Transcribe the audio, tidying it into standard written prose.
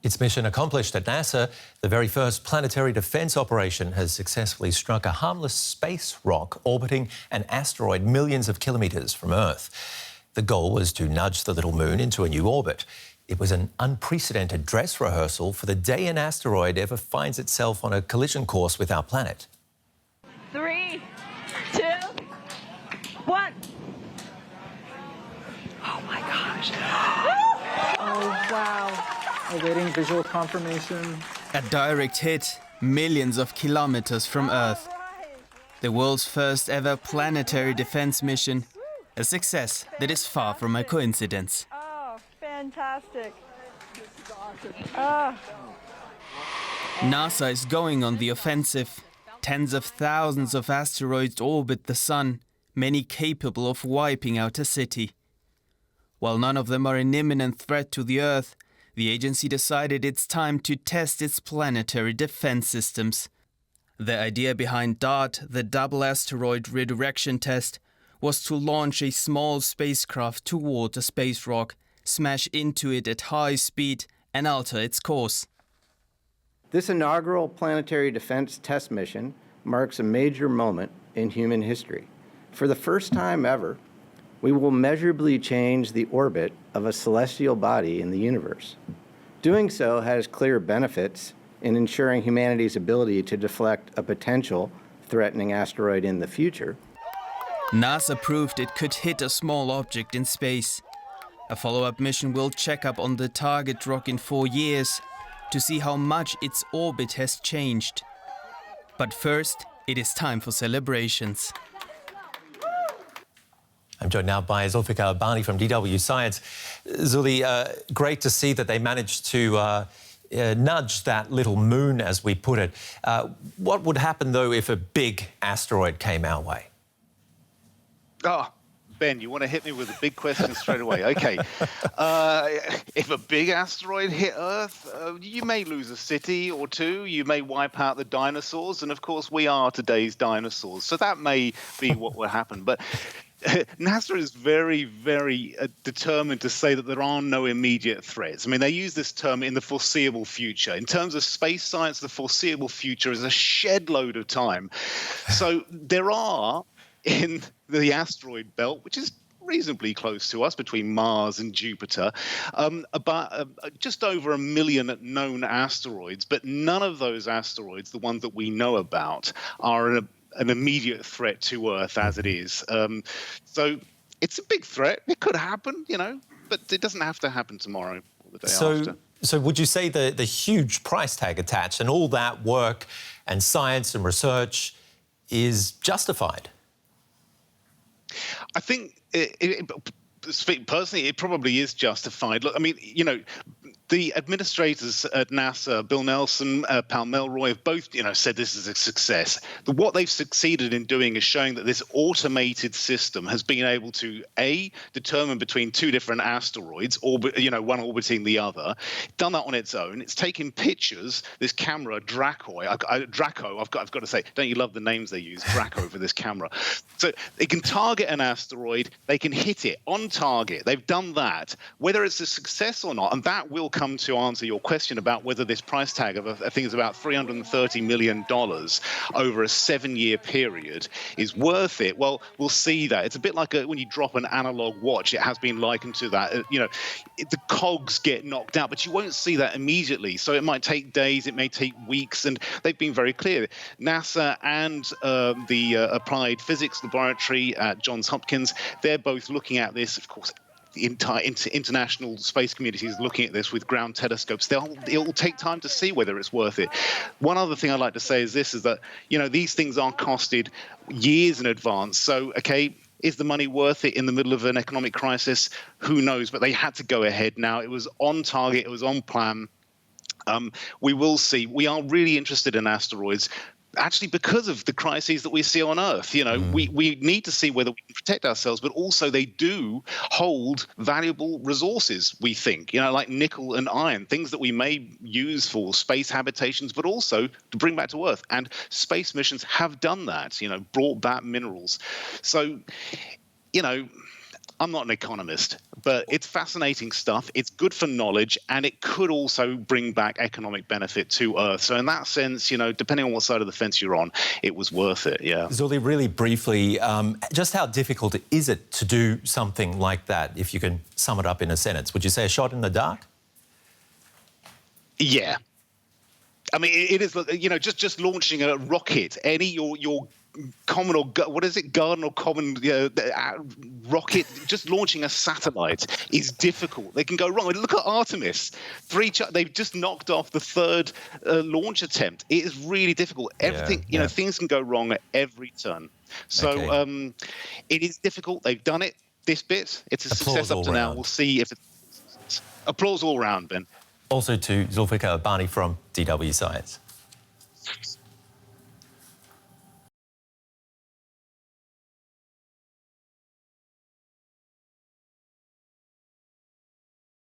Its mission accomplished at NASA, the very first planetary defence operation has successfully struck a harmless space rock orbiting an asteroid millions of kilometres from Earth. The goal was to nudge the little moon into a new orbit. It was an unprecedented dress rehearsal for the day an asteroid ever finds itself on a collision course with our planet. 3, 2, 1. Oh my gosh. Oh, wow. Awaiting visual confirmation. A direct hit, millions of kilometers from Earth. The world's first ever planetary defense mission. A success that is far from a coincidence. Oh, fantastic. Oh. NASA is going on the offensive. Tens of thousands of asteroids orbit the Sun, many capable of wiping out a city. While none of them are an imminent threat to the Earth, the agency decided it's time to test its planetary defense systems. The idea behind DART, the Double Asteroid Redirection Test, was to launch a small spacecraft toward a space rock, smash into it at high speed, and alter its course. This inaugural planetary defense test mission marks a major moment in human history. For the first time ever, we will measurably change the orbit of a celestial body in the universe. Doing so has clear benefits in ensuring humanity's ability to deflect a potential threatening asteroid in the future. NASA proved it could hit a small object in space. A follow-up mission will check up on the target rock in 4 years to see how much its orbit has changed. But first, it is time for celebrations. I'm joined now by Zulfikar Bani from DW Science. Zuli, great to see that they managed to nudge that little moon, as we put it. What would happen, though, if a big asteroid came our way? Oh, Ben, you want to hit me with a big question straight away. OK. If a big asteroid hit Earth, you may lose a city or two. You may wipe out the dinosaurs. And, of course, we are today's dinosaurs. So that may be what will happen. But NASA is very, very determined to say that there are no immediate threats. I mean, they use this term in the foreseeable future. In terms of space science, the foreseeable future is a shed load of time. So there are, in the asteroid belt, which is reasonably close to us, between Mars and Jupiter, about just over 1 million known asteroids. But none of those asteroids, the ones that we know about, are an immediate threat to Earth as it is. So it's a big threat. It could happen, but it doesn't have to happen tomorrow or the day after. So would you say the huge price tag attached and all that work and science and research is justified? I think, personally, it probably is justified. Look, I mean, the administrators at NASA, Bill Nelson, Pal Melroy, have both, said this is a success. What they've succeeded in doing is showing that this automated system has been able to, A, determine between two different asteroids, one orbiting the other. Done that on its own. It's taken pictures. This camera, Draco, I've got to say, don't you love the names they use, Draco, for this camera? So they can target an asteroid. They can hit it on target. They've done that. Whether it's a success or not, and that will come to answer your question about whether this price tag of, I think it's about $330 million over a 7-year period is worth it. Well, we'll see that. It's a bit like when you drop an analog watch. It has been likened to that. The cogs get knocked out, but you won't see that immediately. So it might take days, it may take weeks, and they've been very clear. NASA and the Applied Physics Laboratory at Johns Hopkins, they're both looking at this, of course. The entire international space community is looking at this with ground telescopes. It will take time to see whether it's worth it. One other thing I'd like to say is this, is that, these things are costed years in advance. So, okay, is the money worth it in the middle of an economic crisis? Who knows? But they had to go ahead now. It was on target. It was on plan. We will see. We are really interested in asteroids. Actually, because of the crises that we see on Earth, we need to see whether we can protect ourselves, but also they do hold valuable resources, we think, like nickel and iron, things that we may use for space habitations, but also to bring back to Earth. And space missions have done that, brought back minerals. So, I'm not an economist, but it's fascinating stuff. It's good for knowledge, and it could also bring back economic benefit to Earth. So in that sense, depending on what side of the fence you're on, it was worth it, yeah. Zuli, really briefly, just how difficult is it to do something like that, if you can sum it up in a sentence? Would you say a shot in the dark? Yeah. I mean, it is, just launching a rocket, your common or what is it, garden or common rocket, just launching a satellite is difficult. They can go wrong. Look at Artemis. They've just knocked off the third launch attempt. It is really difficult. Everything, things can go wrong at every turn. So it is difficult. They've done it, this bit. It's a success up to now. We'll see if it's applause all round, Ben. Also to Zulfikar Bani from DW Science.